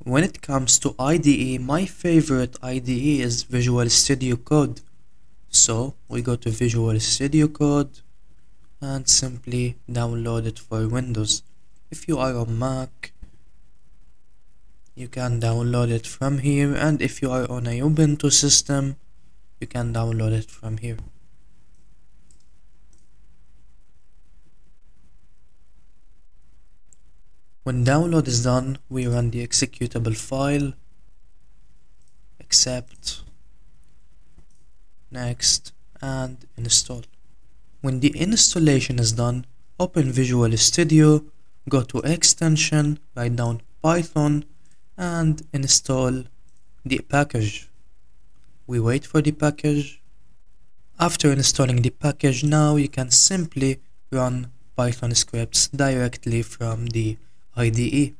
When it comes to IDE, my favorite IDE is Visual Studio Code. So we go to Visual Studio Code and simply download it for Windows. If you are on Mac, you can download it from here, and if you are on a Ubuntu system, you can download it from here. When download is done, we run the executable file, accept, next, and install. When the installation is done, open Visual Studio, go to extension, write down Python, and install the package. We wait for the package. After installing the package, now you can simply run Python scripts directly from the IDE.